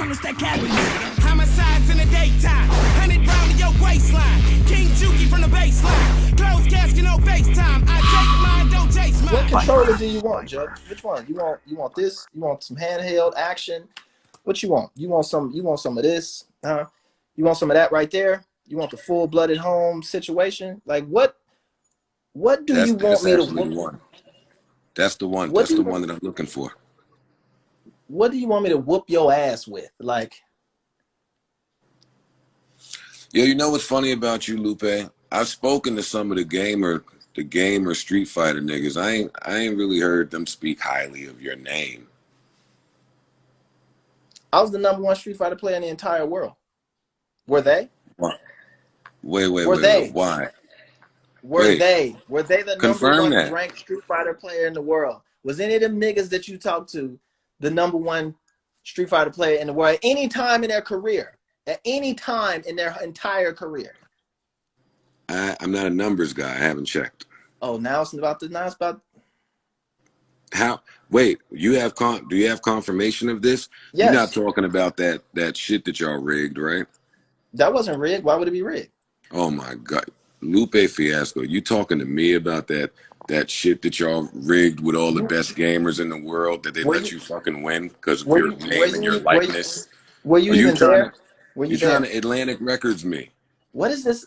Promise that cabinet. Homicides in the daytime. 100 round to your waistline. King Juki from the baseline. Closed casket, no FaceTime. I take mine, don't chase mine. What controller do you want, Judge? Which one? You want this? You want some handheld action? What you want? You want some of this? You want some of that right there? You want the full-blooded home situation? Like what do you want me to whoop? That's the one. That's the one that I'm looking for. What do you want me to whoop your ass with? Like, yo, you know what's funny about you, Lupe? I've spoken to some of the gamer Street Fighter niggas. I ain't really heard them speak highly of your name. I was the #1 Street Fighter player in the entire world. Were they? What? Wait. Why? Were they the #1 ranked Street Fighter player in the world? Was any of them niggas that you talked to the #1 Street Fighter player in the world at any time in their career? At any time in their entire career? I'm not a numbers guy. I haven't checked. Oh, now it's about How? Wait, do you have confirmation of this? Yes. You're not talking about that shit that y'all rigged, right? That wasn't rigged. Why would it be rigged? Oh my God, Lupe Fiasco, you talking to me about that shit that y'all rigged with all the best gamers in the world that they let you fucking win because of your name and your likeness? Were you even there? Were you trying to Atlantic Records me? What is this?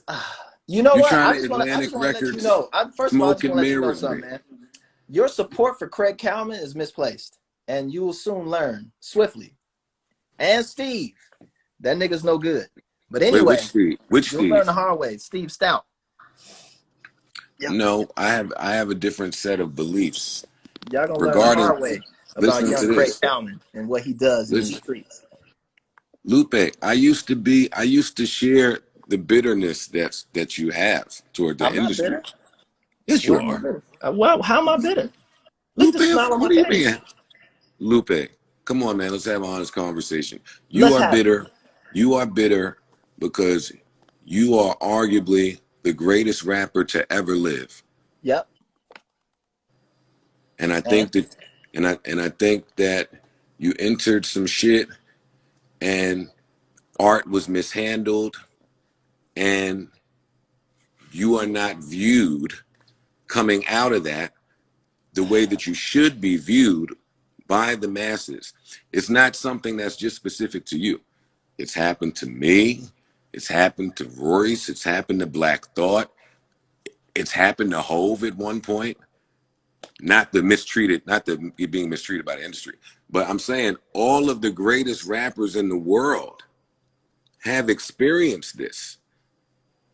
You know what? I just want to let you know. First of all, I just want to let you know something, man. Your support for Craig Kalman is misplaced, and you will soon learn swiftly. And Steve, that nigga's no good. But anyway, wait, which Steve? You'll learn the hard way. Steve Stout. Yep. No, I have a different set of beliefs. Y'all gonna learn the hard way about young Craig Kalman and what he does in the streets. Lupe, I used to share the bitterness that you have toward the industry. Not bitter. Yes, you are. Well, how am I bitter? Lupe, what do you mean? Lupe, come on, man. Let's have an honest conversation. You are bitter because you are arguably the greatest rapper to ever live. Yep. And I think that you entered some shit and art was mishandled and you are not viewed coming out of that the way that you should be viewed by the masses. It's not something that's just specific to you. It's happened to me. It's happened to Royce. It's happened to Black Thought. It's happened to Hove at one point. Not the being mistreated by the industry. But I'm saying all of the greatest rappers in the world have experienced this.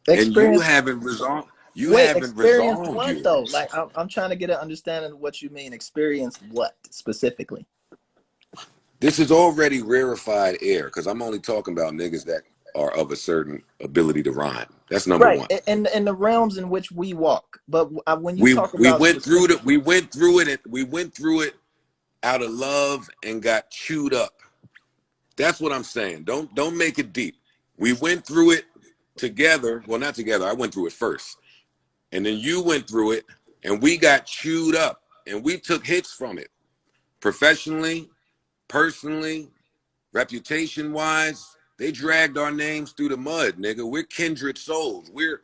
And you haven't resolved. Experience what though? Like I'm trying to get an understanding of what you mean. Experience what specifically? This is already rarefied air because I'm only talking about niggas that are of a certain ability to rhyme. That's number one. And the realms in which we walk. But when you talk about we went through it out of love and got chewed up. That's what I'm saying. Don't make it deep. We went through it together. Well, not together. I went through it first. And then you went through it and we got chewed up and we took hits from it. Professionally, personally, reputation wise, they dragged our names through the mud, nigga. We're kindred souls. We are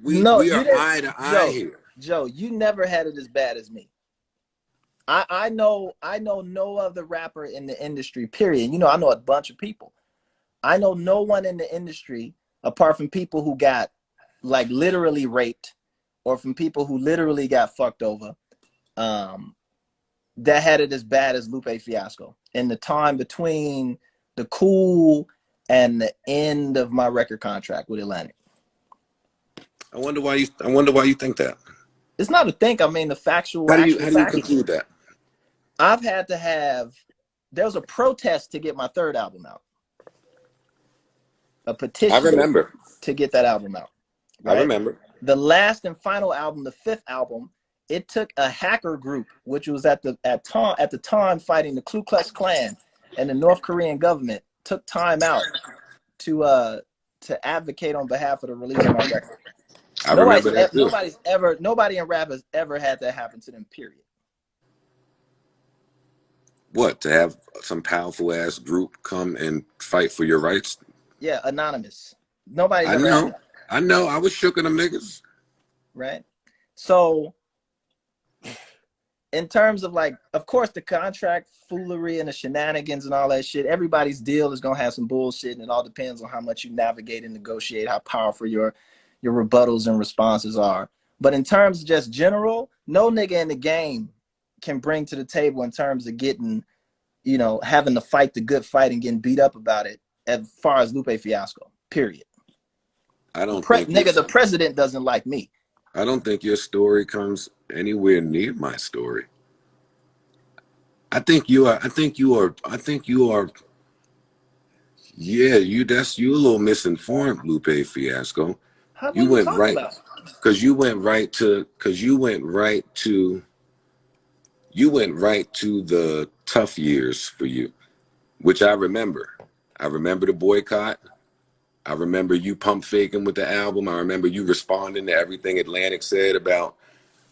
eye to eye here. Joe, you never had it as bad as me. I know no other rapper in the industry, period. You know, I know a bunch of people. I know no one in the industry apart from people who got like literally raped or from people who literally got fucked over, that had it as bad as Lupe Fiasco in the time between the cool and the end of my record contract with Atlantic. I wonder why you think that. It's not a think. I mean the factual. How do you conclude that? I've had to have. There was a protest to get my third album out. A petition. I remember to get that album out. Right? I remember. The last and final album, the fifth album, it took a hacker group, which was at the time fighting the Ku Klux Klan and the North Korean government, took time out to advocate on behalf of the release of my record. I remember that too. Nobody in rap has ever had that happen to them, period. What, to have some powerful ass group come and fight for your rights? Yeah, anonymous. Nobody's I ever had know. that. I know. I was shook of them niggas. Right. So in terms of like, of course, the contract foolery and the shenanigans and all that shit, everybody's deal is gonna have some bullshit, and it all depends on how much you navigate and negotiate, how powerful your rebuttals and responses are. But in terms of just general, no nigga in the game can bring to the table in terms of getting, you know, having to fight the good fight and getting beat up about it as far as Lupe Fiasco, period. I don't think Nigga, the president doesn't like me. I don't think your story comes anywhere near my story. I think you are. Yeah, you a little misinformed, Lupe Fiasco. What are You you went talking right about? you went right to the tough years for you, which I remember. I remember the boycott. I remember you pump faking with the album. I remember you responding to everything Atlantic said about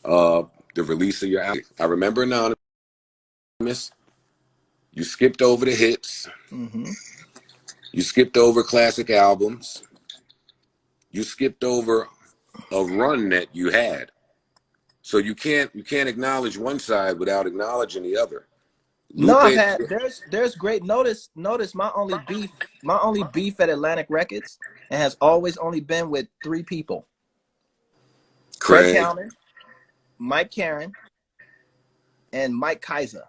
the release of your album. I remember Anonymous. You skipped over the hits. Mm-hmm. You skipped over classic albums. You skipped over a run that you had. So you can't acknowledge one side without acknowledging the other. No, I've Lupe, had there's great notice my only beef at Atlantic Records, and has always only been with 3 people: Craig Craig, Calman, Mike Karen, and Mike Kaiser.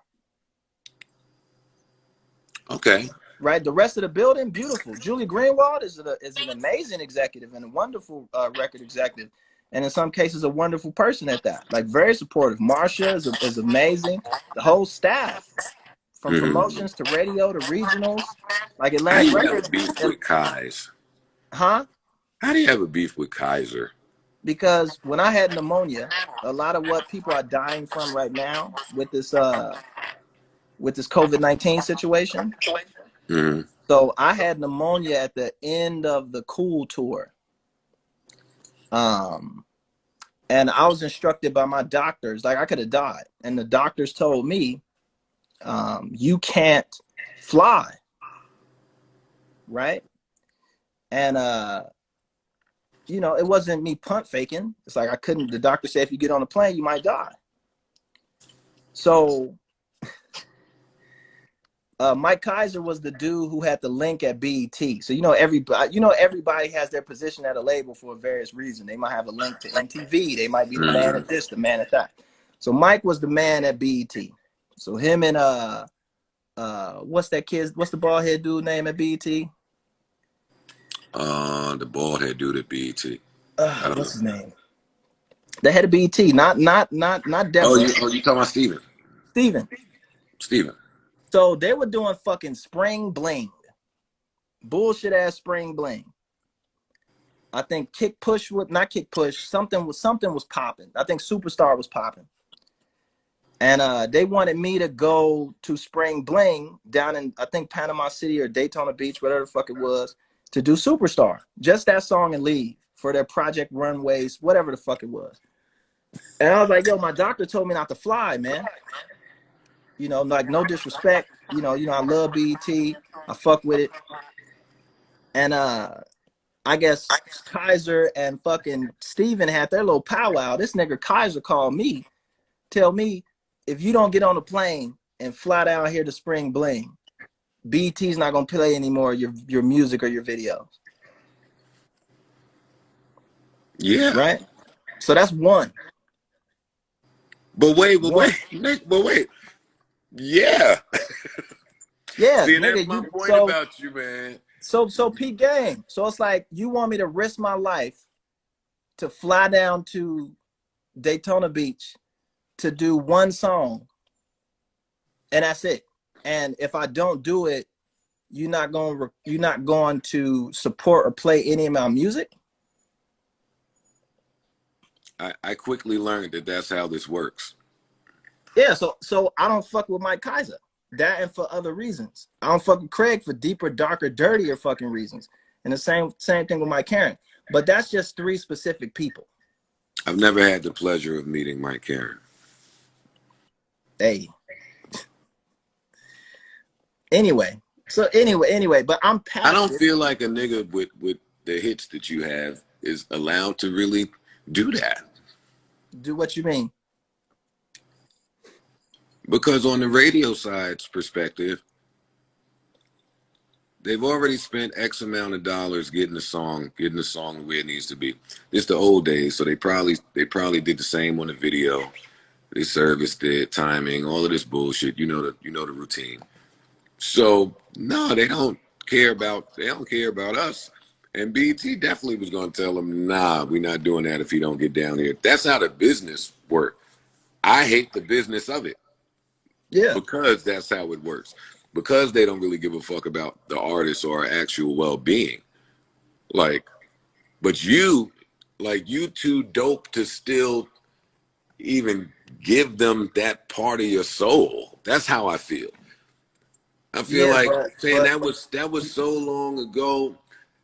okay. Right, the rest of the building, beautiful. Julie Greenwald is an amazing executive and a wonderful record executive, and in some cases a wonderful person at that. Like, very supportive. Marsha is amazing. The whole staff, from promotions to radio to regionals, like How Atlantic you have a Records. beef with Kaiser? Huh? How do you have a beef with Kaiser? Because when I had pneumonia, a lot of what people are dying from right now with this COVID-19 situation. Mm-hmm. So I had pneumonia at the end of the Cool tour. And I was instructed by my doctors, like I could have died. And the doctors told me, you can't fly. Right. And, you know, it wasn't me punt faking. It's like the doctor said, if you get on a plane, you might die. So Mike Kaiser was the dude who had the link at BET. So everybody has their position at a label for a various reason. They might have a link to MTV. They might be the man at this, the man at that. So Mike was the man at BET. So him and what's the bald head dude name at BET? The bald head dude at BET. What's his name? The head of BET, not Deborah. Oh, you talking about Steven? Steven. So they were doing fucking Spring Bling, bullshit ass Spring Bling. I think something was popping. I think Superstar was popping, and they wanted me to go to Spring Bling down in, I think, Panama City or Daytona Beach, whatever the fuck it was, to do Superstar, just that song, and leave for their Project Runways, whatever the fuck it was. And I was like, yo, my doctor told me not to fly, man. You know, like, no disrespect. You know, I love BET. I fuck with it. And I guess Kaiser and fucking Steven had their little powwow. This nigga Kaiser called me, tell me, if you don't get on the plane and fly down here to Spring Bling, BET's not gonna play anymore your music or your videos. Yeah. Right? So that's one. But wait. Yeah. Yeah. See, nigga, that's my point about you, man. So Pete Gang. So it's like, you want me to risk my life to fly down to Daytona Beach to do one song, and that's it. And if I don't do it, you're not going to support or play any of my music? I quickly learned that that's how this works. Yeah, so I don't fuck with Mike Kaiser. That, and for other reasons. I don't fuck with Craig for deeper, darker, dirtier fucking reasons. And the same thing with Mike Karen. But that's just 3 specific people. I've never had the pleasure of meeting Mike Karen. Hey. Anyway, but I'm I past don't it. feel like a nigga with the hits that you have is allowed to really do that. Do what you mean? Because on the radio side's perspective, they've already spent X amount of dollars getting the song where it needs to be. It's the old days, so they probably did the same on the video. They serviced it, timing, all of this bullshit. You know the routine. So no, they don't care about us. And BT definitely was gonna tell them, nah, we're not doing that if you don't get down here. That's how the business works. I hate the business of it. Yeah. Because that's how it works. Because they don't really give a fuck about the artist or our actual well-being. Like, but you too dope to still even give them that part of your soul. That's how I feel. I feel like, man, that was so long ago.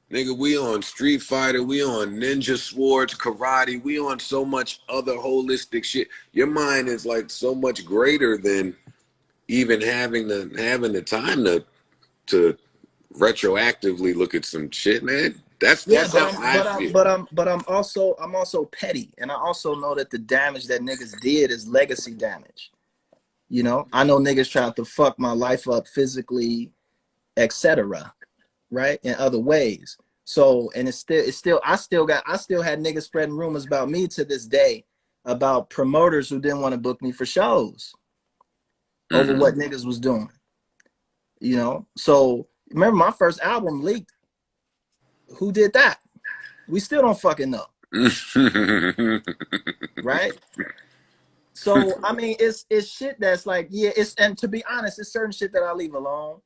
Nigga, we on Street Fighter, we on Ninja Swords, karate, we on so much other holistic shit. Your mind is like so much greater than even having the time to retroactively look at some shit, man. That's how I feel. But I'm also petty, and I also know that the damage that niggas did is legacy damage. You know, I know niggas tried to fuck my life up physically, etc. Right, in other ways. So, and I still had niggas spreading rumors about me to this day about promoters who didn't want to book me for shows over what niggas was doing. You know, so remember my first album leaked. Who did that? We still don't fucking know. Right? So I mean, it's shit that's like, yeah, and to be honest, it's certain shit that I leave alone.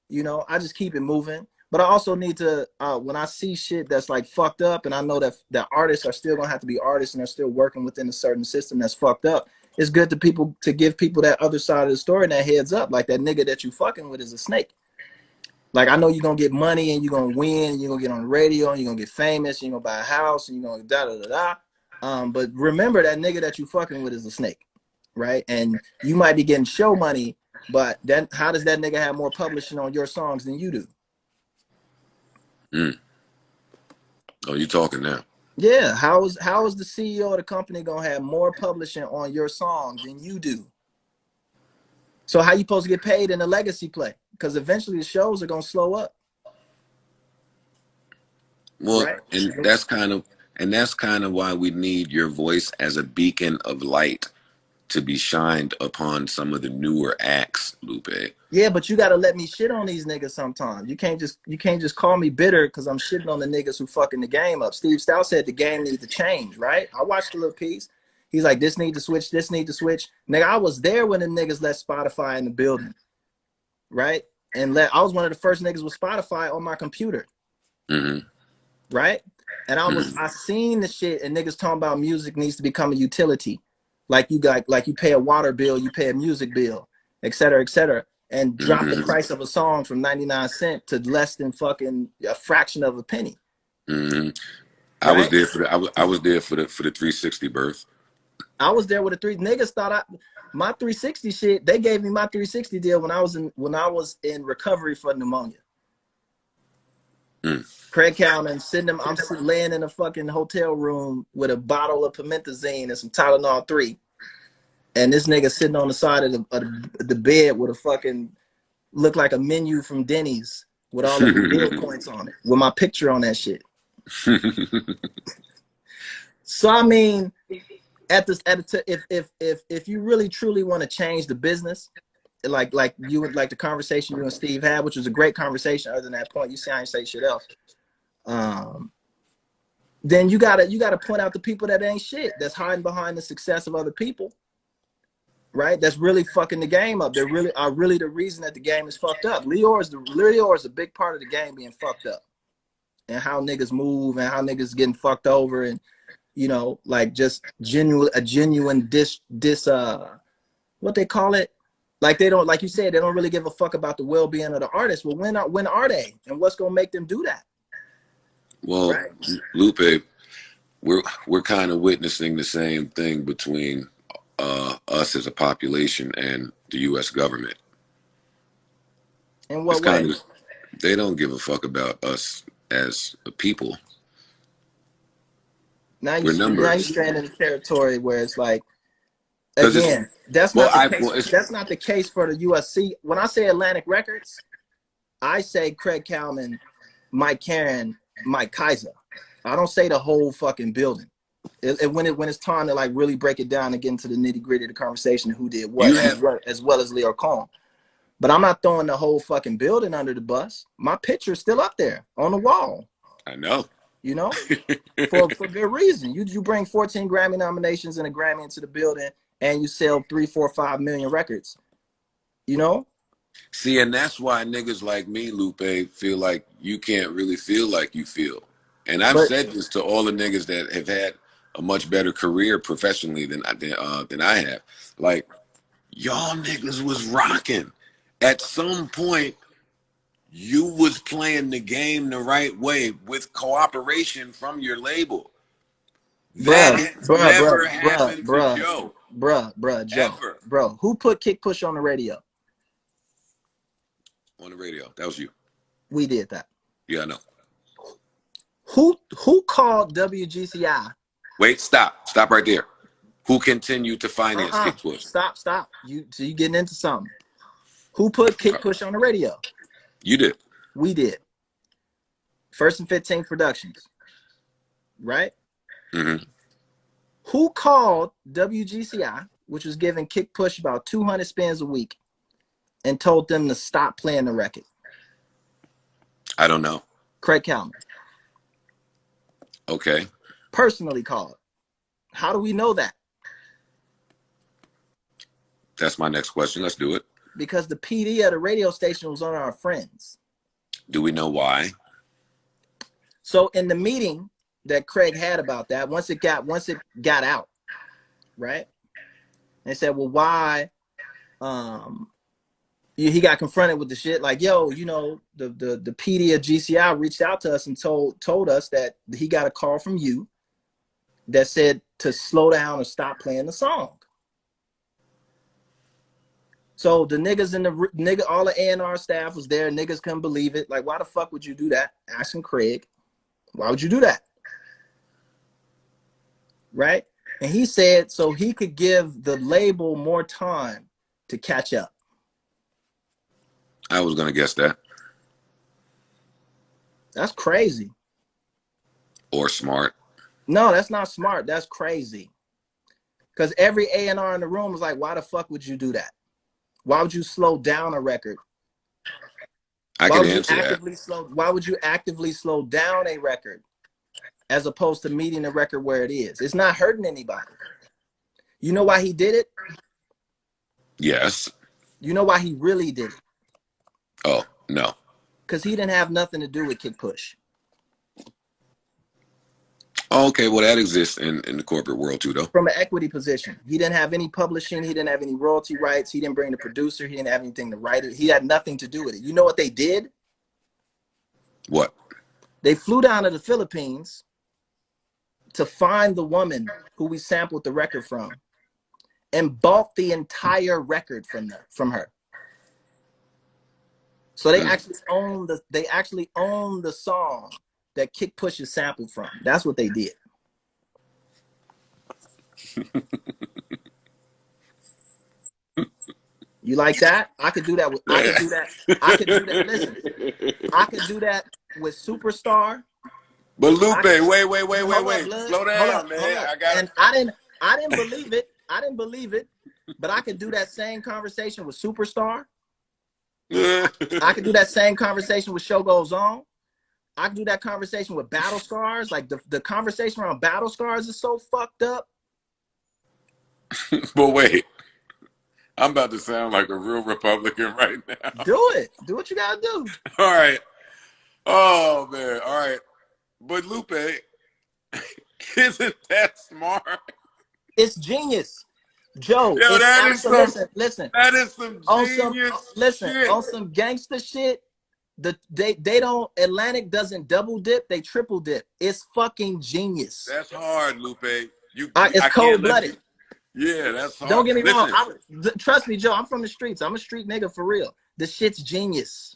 You know, I just keep it moving. But I also need to, when I see shit that's like fucked up, and I know that artists are still gonna have to be artists and they're still working within a certain system that's fucked up. It's good to give people that other side of the story and that heads up, like that nigga that you fucking with is a snake. Like, I know you're gonna get money and you're gonna win, and you're gonna get on the radio and you're gonna get famous, and you're gonna buy a house and you're gonna da da da da. But remember that nigga that you fucking with is a snake, right? And you might be getting show money, but then how does that nigga have more publishing on your songs than you do? Oh, you talking now? Yeah. How is the CEO of the company gonna have more publishing on your songs than you do? So how you supposed to get paid in a legacy play? Because eventually the shows are gonna slow up. Well, right? and that's kind of why we need your voice as a beacon of light to be shined upon some of the newer acts, Lupe. Yeah, but you gotta let me shit on these niggas sometimes. You can't just call me bitter because I'm shitting on the niggas who fucking the game up. Steve Stout said the game needs to change, right? I watched a little piece. He's like, this need to switch, this need to switch. Nigga, I was there when the niggas let Spotify in the building, right? And I was one of the first niggas with Spotify on my computer, right? And I seen the shit, and niggas talking about music needs to become a utility, like you pay a water bill, you pay a music bill, et cetera, and drop the price of a song from 99 cents to less than fucking a fraction of a penny. I was there for the 360 birth. I was there with niggas thought my 360 shit. They gave me my 360 deal when I was in recovery for pneumonia. Craig Cowman I'm laying in a fucking hotel room with a bottle of promethazine and some Tylenol 3, and this nigga sitting on the side of the bed with a fucking look like a menu from Denny's with all the bill points on it with my picture on that shit. So I mean, if you really truly want to change the business, like you would like the conversation you and Steve had, which was a great conversation. Other than that point, you see, I ain't say shit else. Then you gotta point out the people that ain't shit, that's hiding behind the success of other people, right? That's really fucking the game up. They really are the reason that the game is fucked up. Lior is a big part of the game being fucked up, and how niggas move and how niggas getting fucked over, and you know, like just genuine what they call it? Like they don't, like you said, they don't really give a fuck about the well-being of the artist. Well, when are they? And what's gonna make them do that? Well, right. Lupe, we're kind of witnessing the same thing between us as a population and the U.S. government. In It's what way? kind of, they don't give a fuck about us as a people. Now you We're numbers. straying into territory where it's like, Because it's, again, that's well, not the I, case. well, it's, That's not the case for the USC. When I say Atlantic Records, I say Craig Kalman, Mike Karen, Mike Kaiser. I don't say the whole fucking building. When it's time to like really break it down and get into the nitty gritty of the conversation, who did what, you have, as well as Leo Cohn. But I'm not throwing the whole fucking building under the bus. My picture's still up there on the wall. I know. You know, for good reason. You bring 14 Grammy nominations and a Grammy into the building, and you sell 3, 4, 5 million records. You know. See, and that's why niggas like me, Lupe, feel like you can't really feel like you feel. And I've said this to all the niggas that have had a much better career professionally than I have. Like, y'all niggas was rocking. At some point, you was playing the game the right way with cooperation from your label. That has never happened to Joe. Joe. Ever. Bro, who put Kick Push on the radio? On the radio. That was you. We did that. Yeah, I know. Who called WGCI? Wait, stop. Stop right there. Who continued to finance Kick Push? Stop. You getting into something. Who put Kick Push on the radio? You did. We did. First and 15th Productions. Right? Mm-hmm. Who called WGCI, which was giving Kick Push about 200 spins a week, and told them to stop playing the record? I don't know. Craig Kalman. Okay. Personally called. How do we know that? That's my next question. Let's do it. Because the PD at the radio station was on our friends. Do we know why? So in the meeting that Craig had about that, once it got out, right? They said, well, why? He got confronted with the shit like, yo, you know, the PD of GCI reached out to us and told us that he got a call from you that said to slow down or stop playing the song. So the niggas in all the A&R staff was there. Niggas couldn't believe it. Like, why the fuck would you do that? Asking Craig, why would you do that? Right? And he said so he could give the label more time to catch up. I was going to guess that. That's crazy. Or smart. No, that's not smart. That's crazy. Because every A&R in the room was like, why the fuck would you do that? Why would you slow down a record? I can answer that. Why would you actively slow down a record as opposed to meeting the record where it is? It's not hurting anybody. You know why he did it? Yes. You know why he really did it? Oh, no. Because he didn't have nothing to do with Kick Push. Okay, well, that exists in the corporate world too, though. From an equity position. He didn't have any publishing. He didn't have any royalty rights. He didn't bring the producer. He didn't have anything to write it. He had nothing to do with it. You know what they did? What? They flew down to the Philippines to find the woman who we sampled the record from and bought the entire record from her. So they actually own the song that Kick Push is sampled from. That's what they did. You like that? I could do that with Listen, I could do that with Superstar. But Lupe, wait. Slow down, man. I didn't believe it. I didn't believe it. But I could do that same conversation with Superstar. I could do that same conversation with Show Goes On. I could do that conversation with Battle Scars. Like the conversation around Battle Scars is so fucked up. But wait, I'm about to sound like a real Republican right now. Do it. Do what you gotta do. All right. Oh man. All right. But Lupe, isn't that smart? It's genius. Joe, Yo, listen. That is some genius shit. On some gangster shit, Atlantic doesn't double dip, they triple dip. It's fucking genius. That's hard, Lupe. It's cold-blooded. Yeah, that's hard. Don't get me wrong. Trust me, Joe, I'm from the streets. I'm a street nigga for real. The shit's genius.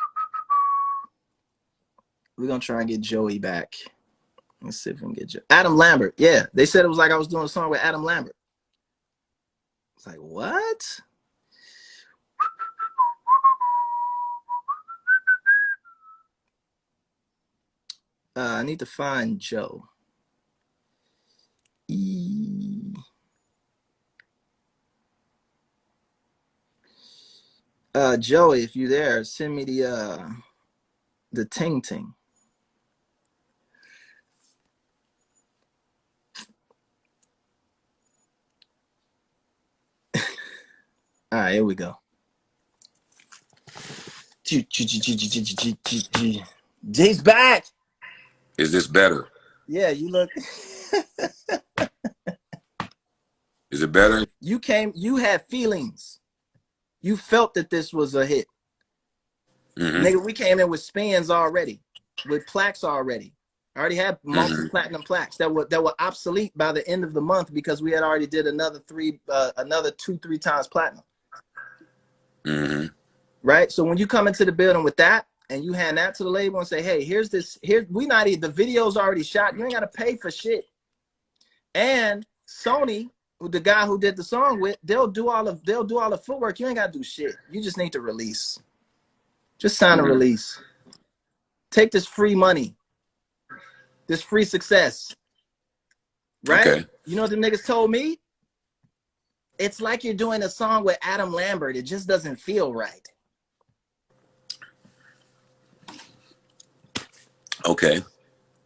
We're gonna try and get Joey back. Let's see if we can get Adam Lambert. Yeah, they said it was like I was doing a song with Adam Lambert. It's like, what? I need to find Joe. Joey, if you there, send me the ting ting. All right, here we go. Jay's back. Is this better? Yeah, you look. Is it better? You had feelings. You felt that this was a hit. Nigga, we came in with spins already, with plaques already. I already had multi-platinum plaques that were obsolete by the end of the month because we had already did another 2-3 times platinum. Right? So when you come into the building with that and you hand that to the label and say, hey, here's the video's already shot. You ain't gotta pay for shit. And Sony, the guy who did the song with, they'll do all the footwork. You ain't gotta do shit. You just need to release. Just sign a release. Take this free money. This free success. Right? Okay. You know what the niggas told me? It's like you're doing a song with Adam Lambert. It just doesn't feel right. Okay.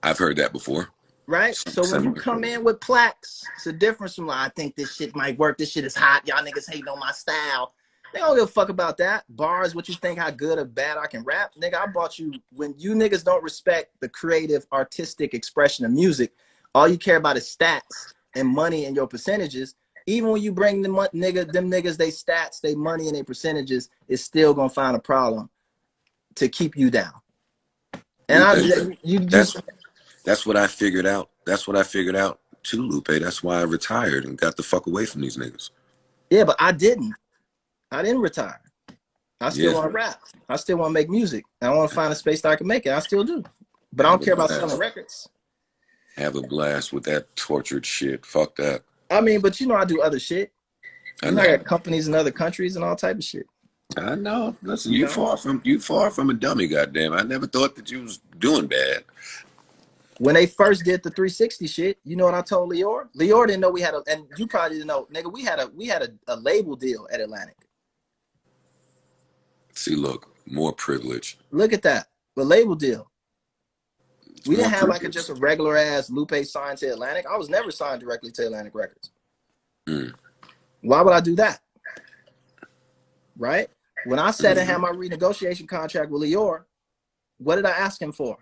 I've heard that before. Right? So when you come in with plaques, it's a difference from like, I think this shit might work. This shit is hot. Y'all niggas hating on my style. They don't give a fuck about that. Bars, what you think, how good or bad I can rap. Nigga, I bought you. When you niggas don't respect the creative, artistic expression of music, all you care about is stats and money and your percentages. Even when you bring them niggas, they stats, they money and they percentages, is still gonna find a problem to keep you down. And that's what I figured out. That's what I figured out too, Lupe. That's why I retired and got the fuck away from these niggas. Yeah, but I didn't retire. I still want to rap. I still want to make music. I want to find a space that I can make it. I still do. But I don't care about selling records. Have a blast with that tortured shit. Fuck that. I mean, but you know I do other shit. I got companies in other countries and all type of shit. I know. Listen, you far from a dummy, goddamn. I never thought that you was doing bad. When they first did the 360 shit, you know what I told Lior? Lior didn't know we had and you probably didn't know, nigga, we had a label deal at Atlantic. See, look, more privilege. Look at that. The label deal. We didn't have like just a regular ass Lupe signed to Atlantic. I was never signed directly to Atlantic Records. Why would I do that? Right? When I sat and had my renegotiation contract with Lior, what did I ask him for?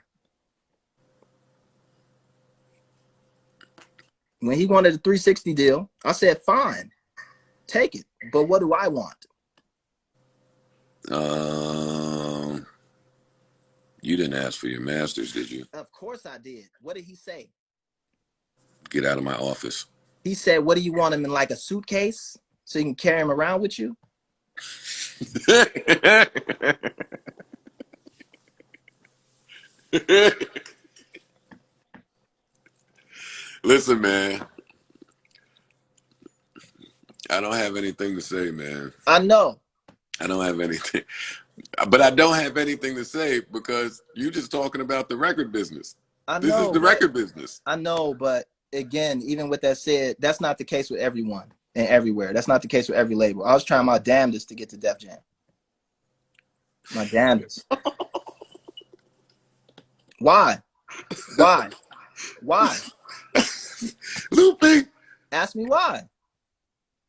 When he wanted a 360 deal, I said, fine, take it. But what do I want? You didn't ask for your masters, did you? Of course I did. What did he say? Get out of my office. He said, what do you want him in, like a suitcase so you can carry him around with you? Listen, man. I don't have anything to say, man. I know. I don't have anything. But I don't have anything to say because you're just talking about the record business. This is the record business. I know, but again, even with that said, that's not the case with everyone and everywhere. That's not the case with every label. I was trying my damnedest to get to Def Jam. My damnedest. Why? Why? Why? Lupe. Ask me why.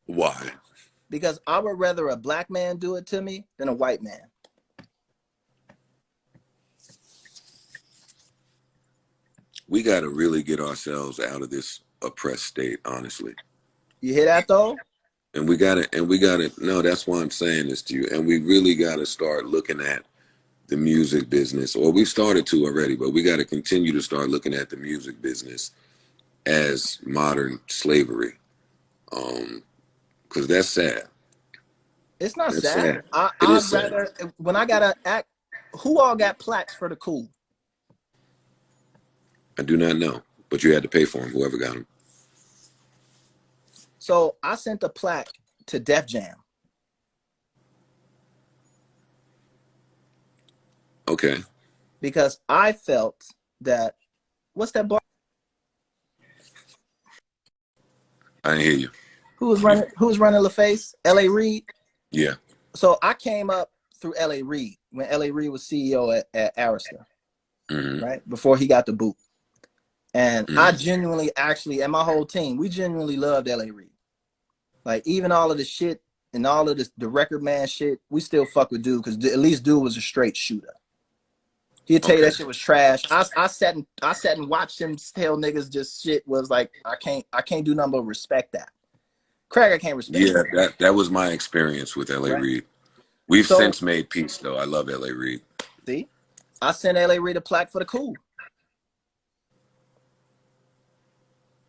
Why? Because I would rather a black man do it to me than a white man. We got to really get ourselves out of this oppressed state, honestly. You hear that though? And we got to, no, that's why I'm saying this to you. And we really got to start looking at the music business, or we've started to already, but we got to continue to start looking at the music business as modern slavery. Because that's sad. It's not sad. I'd rather, when I got to act, who all got plaques for the cool? I do not know, but you had to pay for them, whoever got them. So I sent a plaque to Def Jam. Okay. Because I felt that, what's that bar? I didn't hear you. Who was running LaFace? L.A. Reid? Yeah. So I came up through L.A. Reid when L.A. Reid was CEO at Arista, right? Before he got the boot. And I genuinely, actually, and my whole team, we genuinely loved L.A. Reid. Like, even all of the shit and all of the record man shit, we still fuck with dude, because at least dude was a straight shooter. He'd tell you that shit was trash. I sat and watched him tell niggas just shit was like, I can't do nothing but respect that. Craig, I can't respect that. Yeah, that was my experience with L.A. Reid. We've since made peace, though. I love L.A. Reid. See? I sent L.A. Reid a plaque for the cool.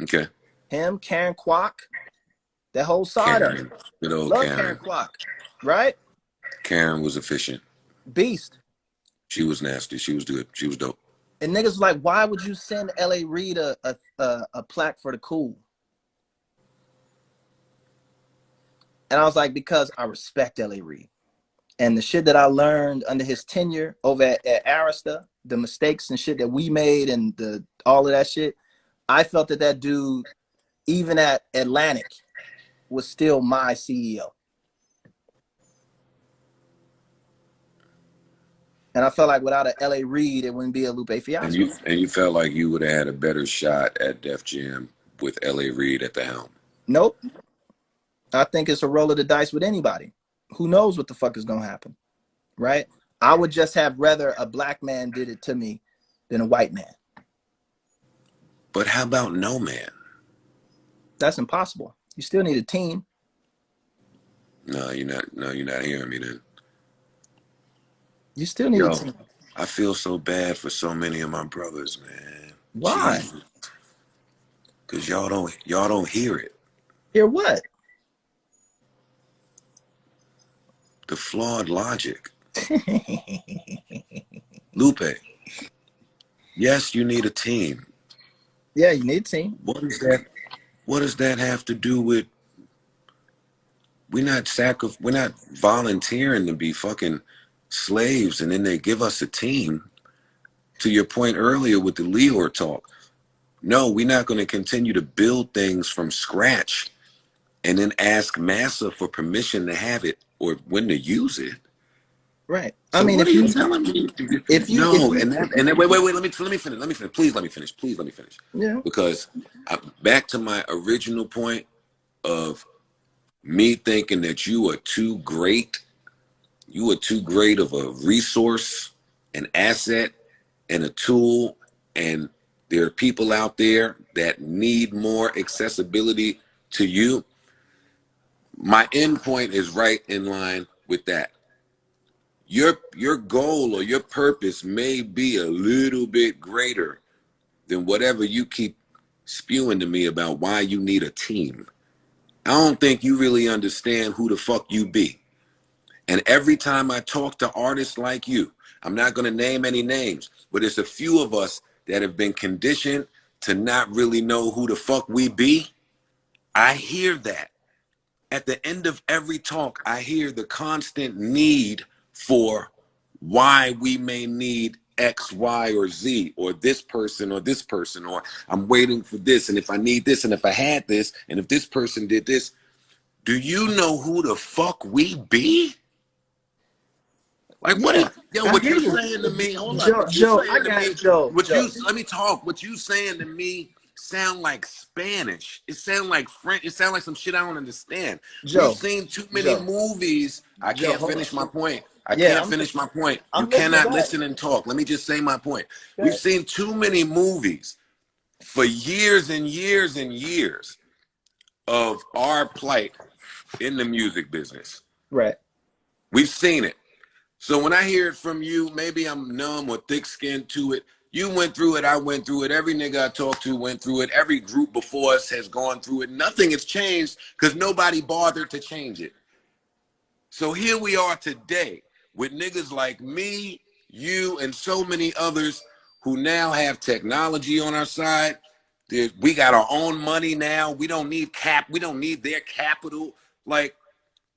Okay. Him, Karen Kwok, that whole side of it. Good old Love Karen. Kwok, right? Karen was efficient. Beast. She was nasty. She was good. She was dope. And niggas like, why would you send L.A. Reid a plaque for the cool? And I was like, because I respect L.A. Reid. And the shit that I learned under his tenure over at Arista, the mistakes and shit that we made and all of that shit, I felt that dude, even at Atlantic, was still my CEO. And I felt like without an L.A. Reid, it wouldn't be a Lupe Fiasco. And you felt like you would have had a better shot at Def Jam with L.A. Reid at the helm. Nope. I think it's a roll of the dice with anybody. Who knows what the fuck is going to happen, right? I would just have rather a black man did it to me than a white man. But how about no man? That's impossible. You still need a team. No, you're not hearing me then. You still need a team. I feel so bad for so many of my brothers, man. Why? Because y'all don't hear it. Hear what? The flawed logic. Lupe, yes, you need a team. Yeah, you need a team. What does that have to do with? We're not volunteering to be fucking slaves, and then they give us a team. To your point earlier with the Leor talk, no, we're not going to continue to build things from scratch and then ask Massa for permission to have it or when to use it. Right. So I mean, what are you telling me? Wait, let me finish. Please let me finish. Yeah. Because back to my original point of me thinking that you are too great of a resource, an asset, and a tool, and there are people out there that need more accessibility to you. My end point is right in line with that. Your goal or your purpose may be a little bit greater than whatever you keep spewing to me about why you need a team. I don't think you really understand who the fuck you be. And every time I talk to artists like you, I'm not going to name any names, but it's a few of us that have been conditioned to not really know who the fuck we be. I hear that. At the end of every talk, I hear the constant need for why we may need X, Y, or Z, or this person, or I'm waiting for this, and if I need this, and if I had this, and if this person did this. Do you know who the fuck we be? Like, what you saying to me? Hold on. Joe, I got it, Joe. Let me talk. What you saying to me sound like Spanish. It sound like French. It sound like some shit I don't understand. Joe, We've seen too many movies. I can't finish my point. You cannot listen and talk. Let me just say my point. We've seen too many movies for years and years and years of our plight in the music business. Right. We've seen it. So when I hear it from you, maybe I'm numb or thick-skinned to it. You went through it, I went through it. Every nigga I talked to went through it. Every group before us has gone through it. Nothing has changed because nobody bothered to change it. So here we are today with niggas like me, you, and so many others who now have technology on our side. We got our own money now. We don't need we don't need their capital. Like,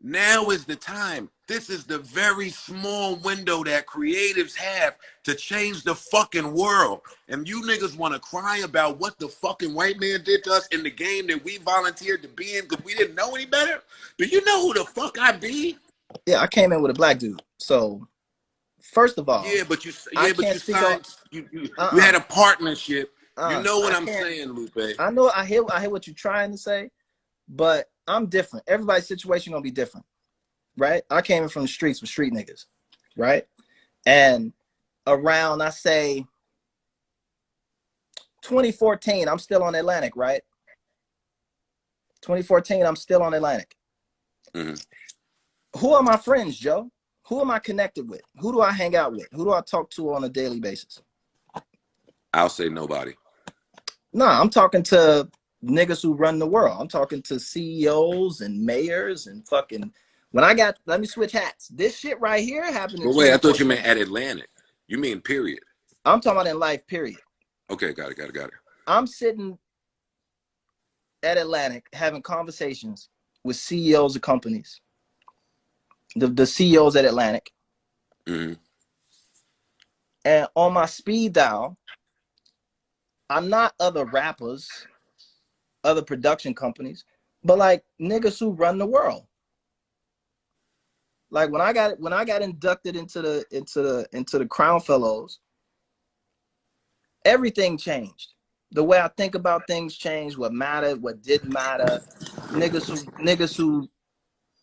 now is the time. This is the very small window that creatives have to change the fucking world. And you niggas want to cry about what the fucking white man did to us in the game that we volunteered to be in because we didn't know any better? Do you know who the fuck I be? Yeah, I came in with a black dude. So, first of all, you signed. You had a partnership. You know what I'm saying, Lupe. I know. I hear what you're trying to say, but I'm different. Everybody's situation gonna be different, right? I came in from the streets with street niggas, right? And around, I say, 2014, I'm still on Atlantic, right? 2014, I'm still on Atlantic. Who are my friends, Joe? Who am I connected with? Who do I hang out with? Who do I talk to on a daily basis? I'll say nobody. Nah, I'm talking to niggas who run the world. I'm talking to CEOs and mayors and fucking. Let me switch hats. This shit right here happened. But wait, I thought you meant at Atlantic. You mean period? I'm talking about in life, period. Okay, got it. I'm sitting at Atlantic having conversations with CEOs of companies. The CEOs at Atlantic. And on my speed dial, I'm not other rappers, other production companies, but like niggas who run the world. Like when I got inducted into the Crown Fellows, everything changed. The way I think about things changed. What mattered, what didn't matter. Niggas who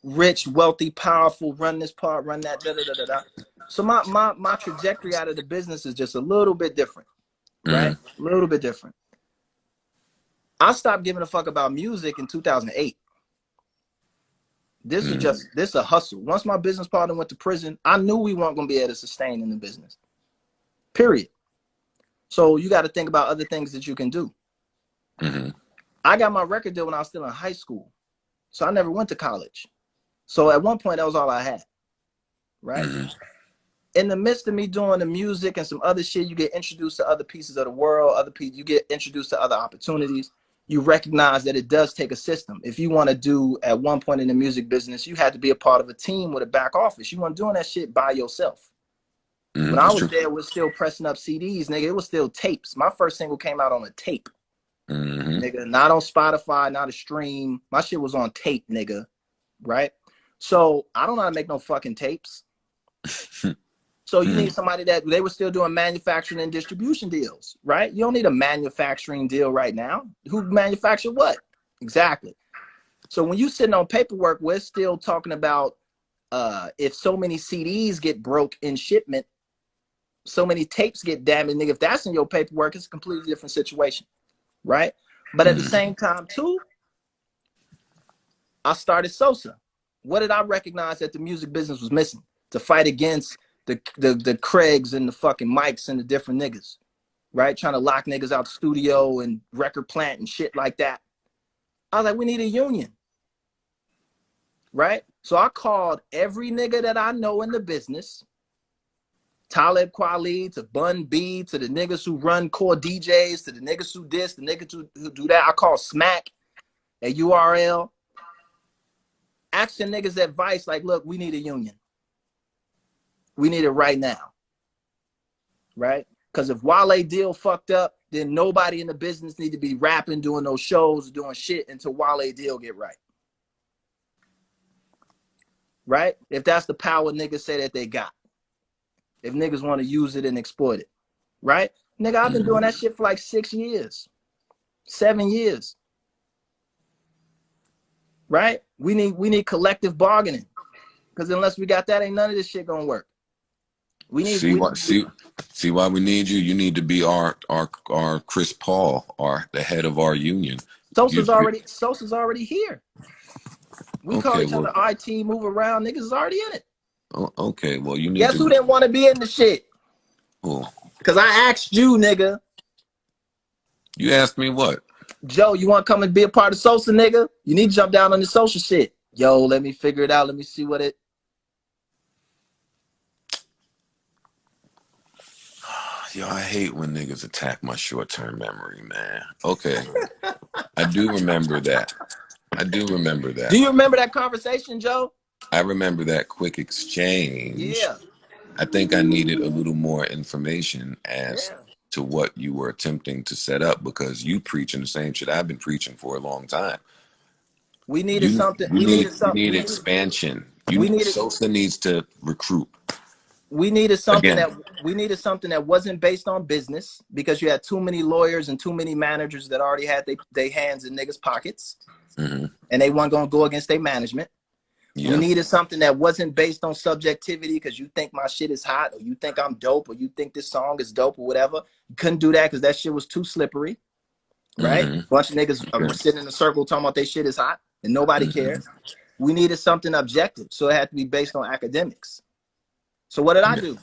rich, wealthy, powerful, run this part, run that, da da da da da. So my trajectory out of the business is just a little bit different. Right? A little bit different. I stopped giving a fuck about music in 2008. This is a hustle. Once my business partner went to prison, I knew we weren't going to be able to sustain in the business. Period. So you got to think about other things that you can do. I got my record deal when I was still in high school. So I never went to college. So at one point, that was all I had. Right? In the midst of me doing the music and some other shit, you get introduced to other pieces of the world, you get introduced to other opportunities. You recognize that it does take a system. If you want to do, at one point in the music business, you had to be a part of a team with a back office. You weren't doing that shit by yourself. When I was there, it was still pressing up CDs, nigga. It was still tapes. My first single came out on a tape. Nigga, not on Spotify, not a stream. My shit was on tape, nigga. Right? So I don't know how to make no fucking tapes. So you need somebody that they were still doing manufacturing and distribution deals, right? You don't need a manufacturing deal right now. Who manufactured what? Exactly. So when you sitting on paperwork, we're still talking about if so many CDs get broke in shipment, so many tapes get damaged, nigga. If that's in your paperwork, it's a completely different situation, right? But at the same time, too, I started Sosa. What did I recognize that the music business was missing to fight against the Craigs and the fucking Mikes and the different niggas, right? Trying to lock niggas out the studio and record plant and shit like that. I was like, we need a union, right? So I called every nigga that I know in the business, Talib Kweli to Bun B, to the niggas who run Core DJs, to the niggas who this, the niggas who do that. I called Smack at URL, asking niggas advice like, look, we need a union. We need it right now, right? Because if Wale deal fucked up, then nobody in the business need to be rapping, doing those shows, doing shit until Wale deal get right. Right? If that's the power niggas say that they got. If niggas want to use it and exploit it. Right? Nigga, I've been doing that shit for like 6 years. 7 years. Right? We need collective bargaining. Because unless we got that, ain't none of this shit gonna work. We need see why we need you. You need to be our Chris Paul, the head of our union. Sosa's already here. We call each other IT, move around. Niggas is already in it. Okay, well you need. Guess who didn't want to be in the shit? Oh. Cause I asked you, nigga. You asked me what? Joe, you want to come and be a part of Sosa, nigga? You need to jump down on the social shit. Yo, let me figure it out. Let me see what it. Yo, I hate when niggas attack my short-term memory, man. Okay. I do remember that. I do remember Do that. you remember that conversation, Joe? I remember that quick exchange. Yeah. I think I needed a little more information as Yeah. to what you were attempting to set up, because you preaching the same shit I've been preaching for a long time. We needed You something. you We need needed you something. need expansion. We You needed. Sosa needs to recruit We needed something again. that wasn't based on business, because you had too many lawyers and too many managers that already had their hands in niggas' pockets, Mm-hmm. and they weren't gonna go against their management. Yeah. We needed something that wasn't based on subjectivity, because you think my shit is hot, or you think I'm dope, or you think this song is dope, or whatever. You couldn't do that because that shit was too slippery, right? Mm-hmm. Bunch of niggas were Okay. sitting in a circle talking about their shit is hot, and nobody cared. We needed something objective, so it had to be based on academics. So what did I do?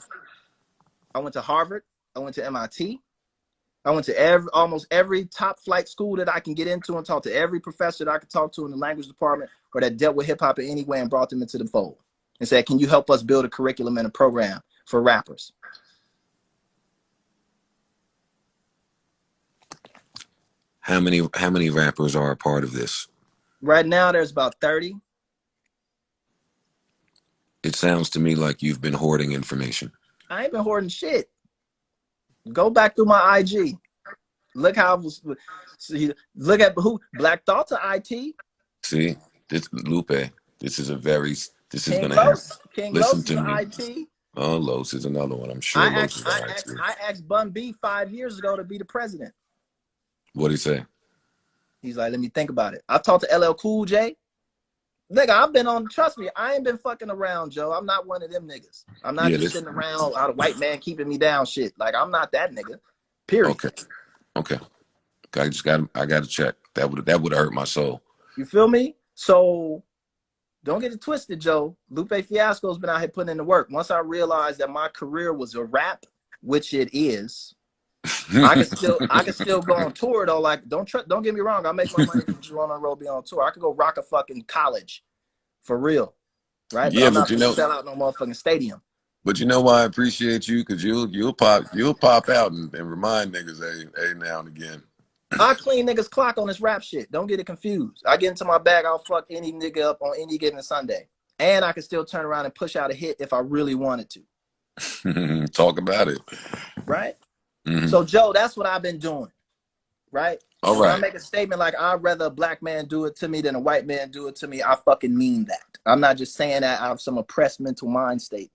I went to Harvard. I went to MIT. I went to almost every top flight school that I can get into, and talked to every professor that I could talk to in the language department or that dealt with hip hop in any way, and brought them into the fold and said, can you help us build a curriculum and a program for rappers? How many rappers are a part of this? Right now, there's about 30. It sounds to me like you've been hoarding information. I ain't been hoarding shit. Go back through my IG. Look how I was. See, look at who Black Thought's of IT. See, this Lupe. This is King gonna happen. Los. King Listen Los to is me. IT. Oh, Los is another one. I'm sure Los is IT. I asked Bun B 5 years ago to be the president. What'd he say? He's like, let me think about it. I talked to LL Cool J. Nigga, I've been on, trust me, I ain't been fucking around, Joe. I'm not one of them niggas. I'm not just sitting around out of white man keeping me down shit. Like, I'm not that nigga. Period. Okay. I gotta check. That would have hurt my soul. You feel me? So don't get it twisted, Joe. Lupe Fiasco's been out here putting in the work. Once I realized that my career was a rap, which it is, I can still go on tour though. Like, don't get me wrong. I make my money from Jerome on the road, be on tour. I could go rock a fucking college, for real, right? Yeah, but I'm but you know, sell out no motherfucking stadium. But you know why I appreciate you? Because you'll pop out and remind niggas hey now and again. I clean niggas clock on this rap shit. Don't get it confused. I get into my bag, I'll fuck any nigga up on any given Sunday, and I can still turn around and push out a hit if I really wanted to. Talk about it, right? Mm-hmm. So Joe, that's what I've been doing, right? All right. When I make a statement like I'd rather a black man do it to me than a white man do it to me, I fucking mean that. I'm not just saying that out of some oppressed mental mind state.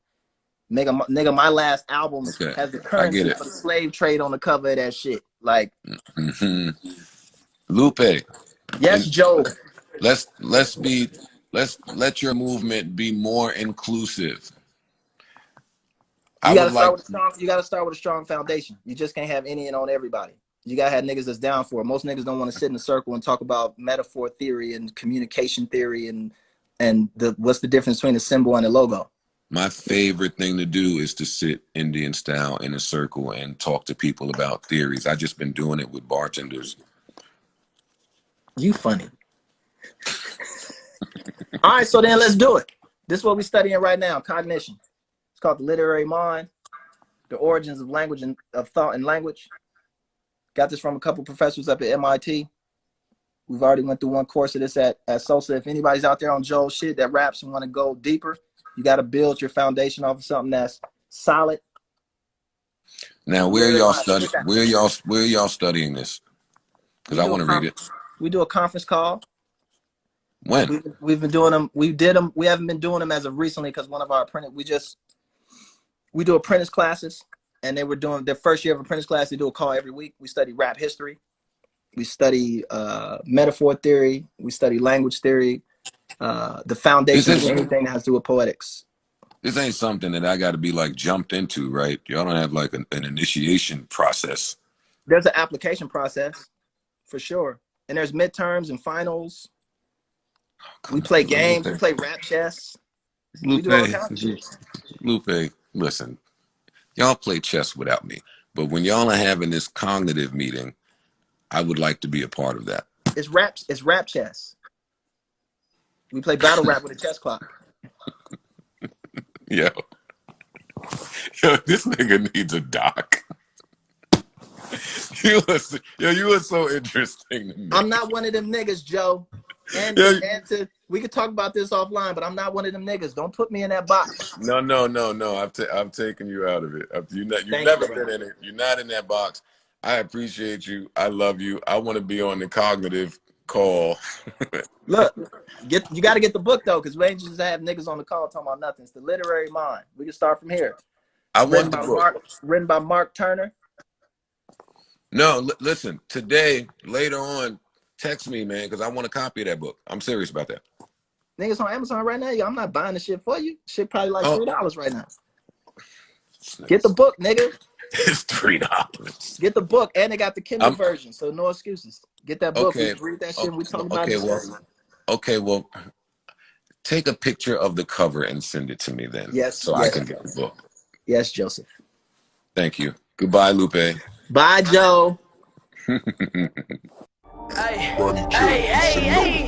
Nigga, my last album has the currency for the slave trade on the cover of that shit. Like, Lupe. Yes, Joe. Let's let your movement be more inclusive. You gotta start with a strong foundation. You just can't have any and on everybody. You gotta have niggas that's down for it. Most niggas don't want to sit in a circle and talk about metaphor theory and communication theory and what's the difference between a symbol and a logo. My favorite thing to do is to sit Indian style in a circle and talk to people about theories. I just been doing it with bartenders. You funny. All right, so then let's do it. This is what we're studying right now, cognition. It's called the literary mind, the origins of language and of thought and language. Got this from a couple professors up at MIT. We've already went through one course of this at Sosa. If anybody's out there on Joel's shit that raps and want to go deeper, you got to build your foundation off of something that's solid. Now, where y'all studying? Where y'all studying this? Because I want to read it. We do a conference call. When? We've been doing them. We did them. We haven't been doing them as of recently because one of our apprentice. We do apprentice classes, and they were doing their first year of apprentice class. They do a call every week. We study rap history. We study metaphor theory. We study language theory. The foundation of anything that has to do with poetics. This ain't something that I got to be like jumped into, right? Y'all don't have like an initiation process. There's an application process, for sure. And there's midterms and finals. We play games. We play rap chess. We do all kinds of shit. Lupe, listen, y'all play chess without me. But when y'all are having this cognitive meeting, I would like to be a part of that. It's rap chess. We play battle rap with a chess clock. Yo, this nigga needs a doc. You were so interesting to me. I'm not one of them niggas, Joe. And, Yeah. We could talk about this offline, but I'm not one of them niggas. Don't put me in that box. No. I've taken you out of it. You've Thank never you, been in it. You're not in that box. I appreciate you. I love you. I want to be on the cognitive call. Look, you got to get the book though, because we ain't just have niggas on the call talking about nothing. It's The Literary Mind. We can start from here. I want the book. Written by Mark Turner. No, listen. Today, later on, text me, man, because I want a copy of that book. I'm serious about that. Niggas on Amazon right now. Yo, I'm not buying the shit for you. Shit probably like $3 right now. Get the book, nigga. It's $3. Get the book, and they got the Kindle version, so no excuses. Get that book. Okay. Read that shit. We talk about it. Well, take a picture of the cover and send it to me then. Yes. So I can get the book. Yes, Joseph. Thank you. Goodbye, Lupe. Bye, Joe. Hey.